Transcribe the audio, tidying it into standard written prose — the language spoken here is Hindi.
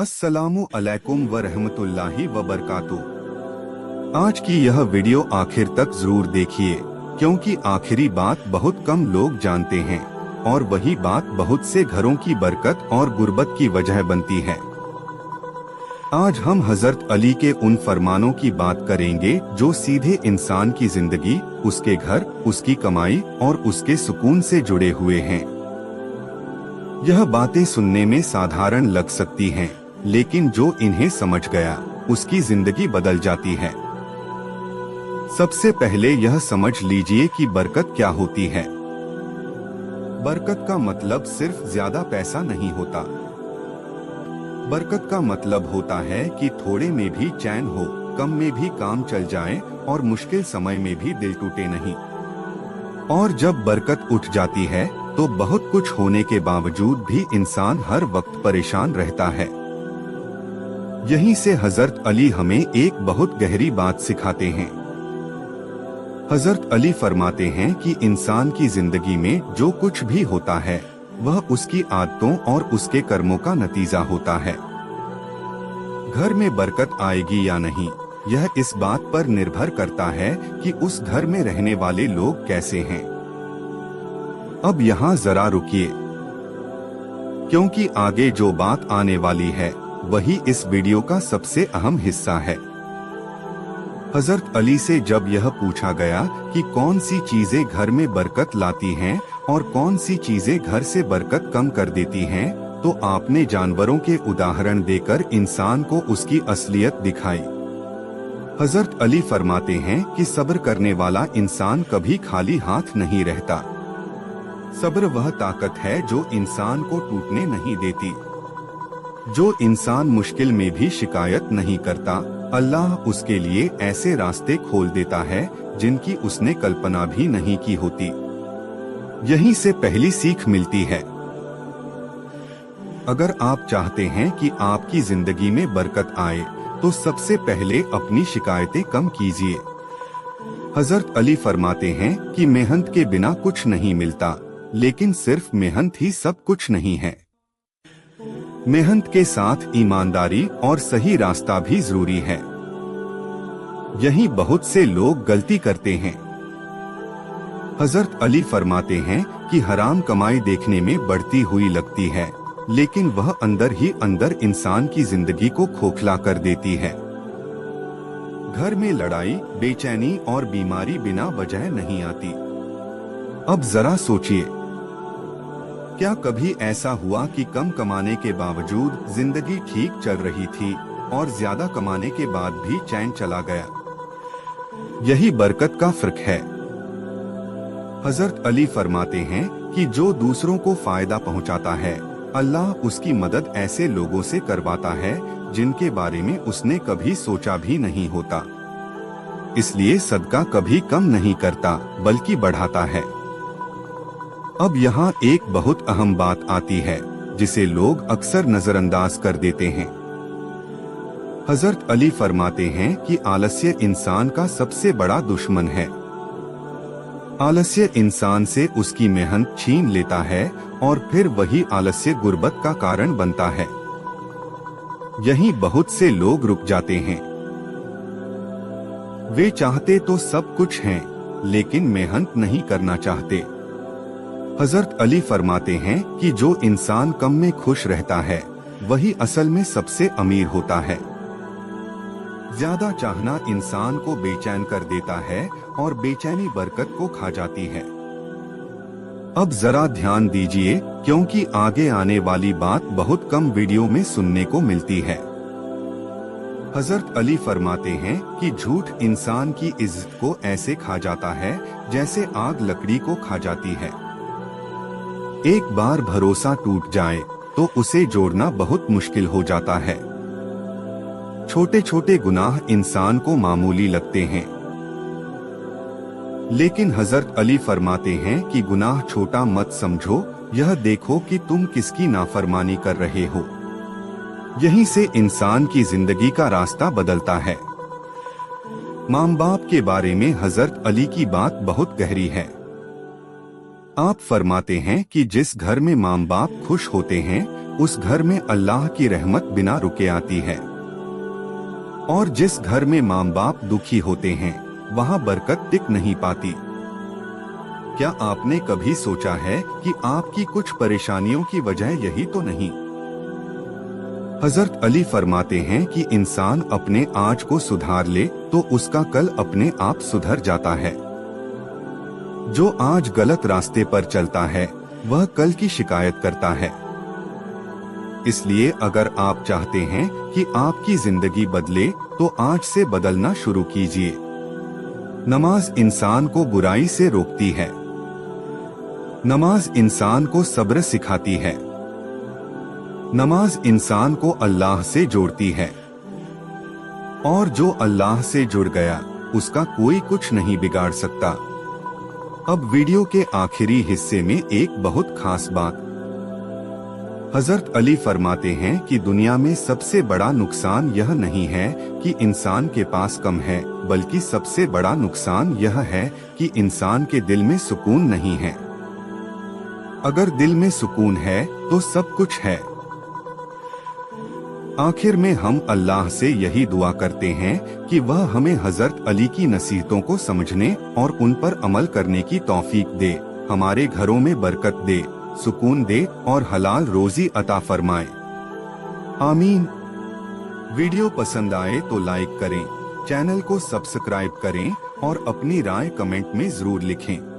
अस्सलामु अलैकुम व रहमतुल्लाहि व बरकातुहू। आज की यह वीडियो आखिर तक जरूर देखिए, क्योंकि आखिरी बात बहुत कम लोग जानते हैं और वही बात बहुत से घरों की बरकत और गुर्बत की वजह बनती है। आज हम हजरत अली के उन फरमानों की बात करेंगे जो सीधे इंसान की जिंदगी, उसके घर, उसकी कमाई और उसके सुकून से जुड़े हुए हैं। यह बातें सुनने में साधारण लग सकती हैं, लेकिन जो इन्हें समझ गया उसकी जिंदगी बदल जाती है। सबसे पहले यह समझ लीजिए कि बरकत क्या होती है। बरकत का मतलब सिर्फ ज्यादा पैसा नहीं होता। बरकत का मतलब होता है कि थोड़े में भी चैन हो, कम में भी काम चल जाए और मुश्किल समय में भी दिल टूटे नहीं। और जब बरकत उठ जाती है तो बहुत कुछ होने के बावजूद भी इंसान हर वक्त परेशान रहता है। यहीं से हजरत अली हमें एक बहुत गहरी बात सिखाते हैं। हजरत अली फरमाते हैं कि इंसान की जिंदगी में जो कुछ भी होता है वह उसकी आदतों और उसके कर्मों का नतीजा होता है। घर में बरकत आएगी या नहीं, यह इस बात पर निर्भर करता है कि उस घर में रहने वाले लोग कैसे हैं। अब यहाँ जरा रुकिए, क्योंकि आगे जो बात आने वाली है वही इस वीडियो का सबसे अहम हिस्सा है। हजरत अली से जब यह पूछा गया कि कौन सी चीजें घर में बरकत लाती हैं और कौन सी चीजें घर से बरकत कम कर देती हैं, तो आपने जानवरों के उदाहरण देकर इंसान को उसकी असलियत दिखाई। हजरत अली फरमाते हैं कि सब्र करने वाला इंसान कभी खाली हाथ नहीं रहता। सब्र वह ताकत है जो इंसान को टूटने नहीं देती। जो इंसान मुश्किल में भी शिकायत नहीं करता, अल्लाह उसके लिए ऐसे रास्ते खोल देता है जिनकी उसने कल्पना भी नहीं की होती। यहीं से पहली सीख मिलती है। अगर आप चाहते हैं कि आपकी जिंदगी में बरकत आए, तो सबसे पहले अपनी शिकायतें कम कीजिए। हजरत अली फरमाते हैं कि मेहनत के बिना कुछ नहीं मिलता, लेकिन सिर्फ मेहनत ही सब कुछ नहीं है। मेहनत के साथ ईमानदारी और सही रास्ता भी जरूरी है। यही बहुत से लोग गलती करते हैं। हजरत अली फरमाते हैं कि हराम कमाई देखने में बढ़ती हुई लगती है, लेकिन वह अंदर ही अंदर इंसान की जिंदगी को खोखला कर देती है। घर में लड़ाई, बेचैनी और बीमारी बिना वजह नहीं आती। अब जरा सोचिए, क्या कभी ऐसा हुआ कि कम कमाने के बावजूद जिंदगी ठीक चल रही थी और ज्यादा कमाने के बाद भी चैन चला गया? यही बरकत का फर्क है। हजरत अली फरमाते हैं कि जो दूसरों को फायदा पहुंचाता है, अल्लाह उसकी मदद ऐसे लोगों से करवाता है जिनके बारे में उसने कभी सोचा भी नहीं होता। इसलिए सदका कभी कम नहीं करता, बल्कि बढ़ाता है। अब यहाँ एक बहुत अहम बात आती है जिसे लोग अक्सर नजरअंदाज कर देते हैं। हजरत अली फरमाते हैं कि आलस्य इंसान का सबसे बड़ा दुश्मन है। आलस्य इंसान से उसकी मेहनत छीन लेता है और फिर वही आलस्य गुर्बत का कारण बनता है। यहीं बहुत से लोग रुक जाते हैं। वे चाहते तो सब कुछ हैं, लेकिन मेहनत नहीं करना चाहते। हजरत अली फरमाते हैं कि जो इंसान कम में खुश रहता है वही असल में सबसे अमीर होता है। ज्यादा चाहना इंसान को बेचैन कर देता है और बेचैनी बरकत को खा जाती है। अब जरा ध्यान दीजिए, क्योंकि आगे आने वाली बात बहुत कम वीडियो में सुनने को मिलती है। हजरत अली फरमाते हैं कि झूठ इंसान की इज्जत को ऐसे खा जाता है जैसे आग लकड़ी को खा जाती है। एक बार भरोसा टूट जाए तो उसे जोड़ना बहुत मुश्किल हो जाता है। छोटे छोटे गुनाह इंसान को मामूली लगते हैं, लेकिन हजरत अली फरमाते हैं कि गुनाह छोटा मत समझो, यह देखो कि तुम किसकी नाफरमानी कर रहे हो। यहीं से इंसान की जिंदगी का रास्ता बदलता है। माँ बाप के बारे में हजरत अली की बात बहुत गहरी है। आप फरमाते हैं कि जिस घर में माँ बाप खुश होते हैं उस घर में अल्लाह की रहमत बिना रुके आती है। और जिस घर में माँ बाप दुखी होते हैं वहाँ बरकत टिक नहीं पाती। क्या आपने कभी सोचा है कि आपकी कुछ परेशानियों की वजह यही तो नहीं? हजरत अली फरमाते हैं कि इंसान अपने आज को सुधार ले तो उसका कल अपने आप सुधर जाता है। जो आज गलत रास्ते पर चलता है वह कल की शिकायत करता है। इसलिए अगर आप चाहते हैं कि आपकी जिंदगी बदले तो आज से बदलना शुरू कीजिए। नमाज इंसान को बुराई से रोकती है। नमाज इंसान को सब्र सिखाती है। नमाज इंसान को अल्लाह से जोड़ती है। और जो अल्लाह से जुड़ गया उसका कोई कुछ नहीं बिगाड़ सकता। अब वीडियो के आखिरी हिस्से में एक बहुत खास बात। हजरत अली फरमाते हैं कि दुनिया में सबसे बड़ा नुकसान यह नहीं है कि इंसान के पास कम है, बल्कि सबसे बड़ा नुकसान यह है कि इंसान के दिल में सुकून नहीं है। अगर दिल में सुकून है तो सब कुछ है। आखिर में हम अल्लाह से यही दुआ करते हैं कि वह हमें हजरत अली की नसीहतों को समझने और उन पर अमल करने की तौफीक दे, हमारे घरों में बरकत दे, सुकून दे और हलाल रोजी अता फरमाए। आमीन। वीडियो पसंद आए तो लाइक करें, चैनल को सब्सक्राइब करें और अपनी राय कमेंट में जरूर लिखें।